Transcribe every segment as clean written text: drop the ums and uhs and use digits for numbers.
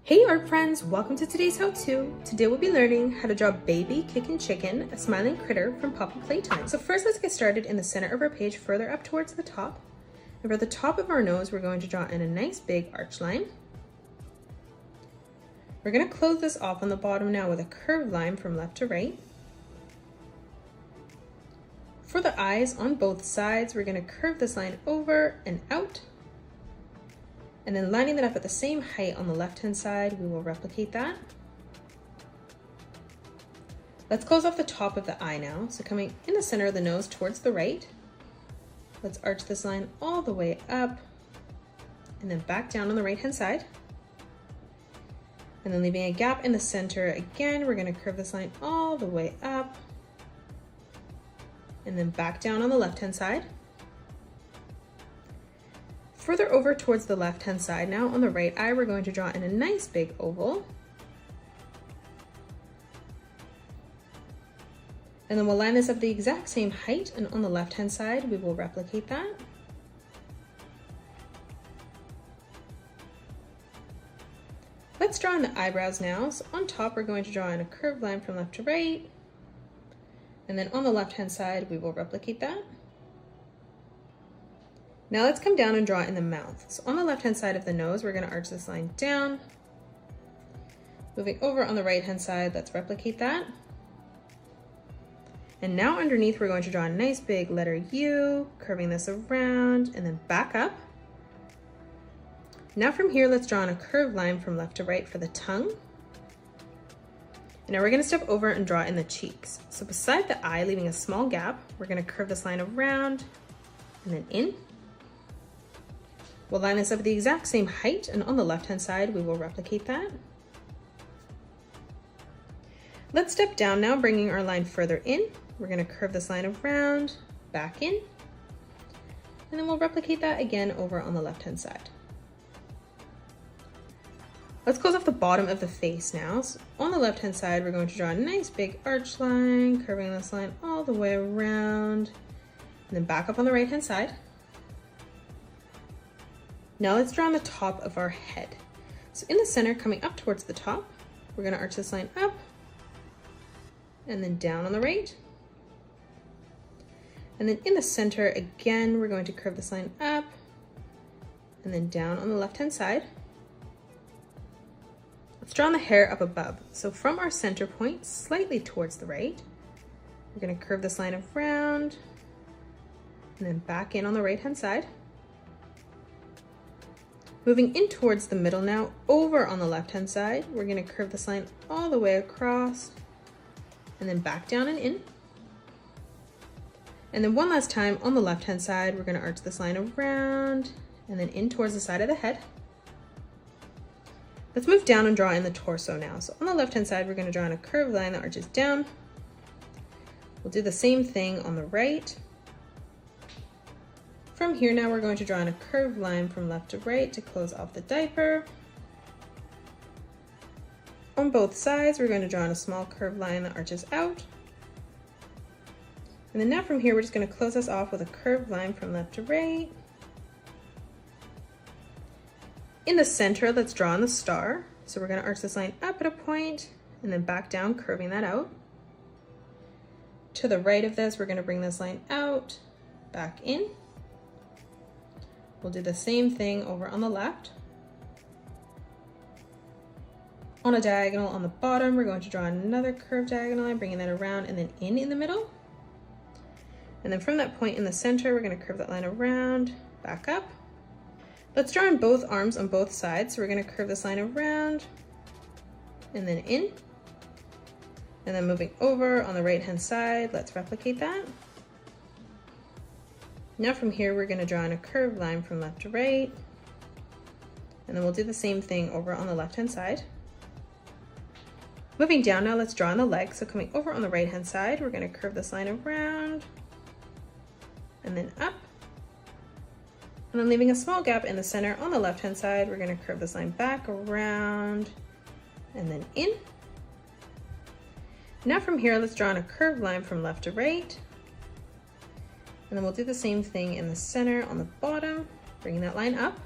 Hey art friends, welcome to today's how-to. Today we'll be learning how to draw baby kicking chicken, a smiling critter from Puppy Playtime. So first let's get started in the center of our page, further up towards the top. And for the top of our nose, we're going to draw in a nice big arch line. We're going to close this off on the bottom now with a curved line from left to right. For the eyes on both sides, we're going to curve this line over and out. And then lining that up at the same height on the left-hand side, we will replicate that. Let's close off the top of the eye now. So coming in the center of the nose towards the right, let's arch this line all the way up and then back down on the right-hand side. And then leaving a gap in the center again, we're gonna curve this line all the way up and then back down on the left-hand side. Further over towards the left-hand side now, on the right eye, we're going to draw in a nice big oval. And then we'll line this up the exact same height, and on the left-hand side, we will replicate that. Let's draw in the eyebrows now. So on top, we're going to draw in a curved line from left to right. And then on the left-hand side, we will replicate that. Now let's come down and draw in the mouth. So on the left-hand side of the nose, we're gonna arch this line down. Moving over on the right-hand side, let's replicate that. And now underneath, we're going to draw a nice big letter U, curving this around and then back up. Now from here, let's draw in a curved line from left to right for the tongue. And now we're gonna step over and draw in the cheeks. So beside the eye, leaving a small gap, we're gonna curve this line around and then in. We'll line this up at the exact same height, and on the left-hand side, we will replicate that. Let's step down now, bringing our line further in. We're gonna curve this line around, back in, and then we'll replicate that again over on the left-hand side. Let's close off the bottom of the face now. So on the left-hand side, we're going to draw a nice big arch line, curving this line all the way around, and then back up on the right-hand side. Now let's draw on the top of our head. So in the center, coming up towards the top, we're gonna arch this line up and then down on the right. And then in the center, again, we're going to curve this line up and then down on the left-hand side. Let's draw on the hair up above. So from our center point, slightly towards the right, we're gonna curve this line around and then back in on the right-hand side. Moving in towards the middle now, over on the left-hand side, we're gonna curve this line all the way across and then back down and in. And then one last time on the left-hand side, we're gonna arch this line around and then in towards the side of the head. Let's move down and draw in the torso now. So on the left-hand side, we're gonna draw in a curved line that arches down. We'll do the same thing on the right. From here now, we're going to draw in a curved line from left to right to close off the diaper. On both sides, we're going to draw in a small curved line that arches out. And then now from here, we're just going to close this off with a curved line from left to right. In the center, let's draw in the star. So we're going to arch this line up at a point and then back down, curving that out. To the right of this, we're going to bring this line out, back in. We'll do the same thing over on the left. On a diagonal on the bottom, we're going to draw another curved diagonal line, bringing that around and then in the middle. And then from that point in the center, we're going to curve that line around, back up. Let's draw in both arms on both sides. So we're going to curve this line around and then in. And then moving over on the right-hand side, let's replicate that. Now from here, we're gonna draw in a curved line from left to right. And then we'll do the same thing over on the left-hand side. Moving down now, let's draw in the legs. So coming over on the right-hand side, we're gonna curve this line around and then up. And then leaving a small gap in the center on the left-hand side, we're gonna curve this line back around and then in. Now from here, let's draw in a curved line from left to right. And then we'll do the same thing in the center on the bottom, bringing that line up.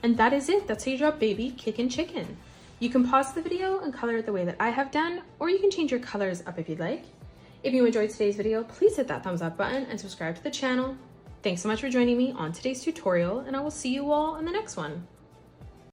And that is it. That's how you draw baby kicking chicken. You can pause the video and color it the way that I have done, or you can change your colors up if you'd like. If you enjoyed today's video, please hit that thumbs up button and subscribe to the channel. Thanks so much for joining me on today's tutorial, and I will see you all in the next one.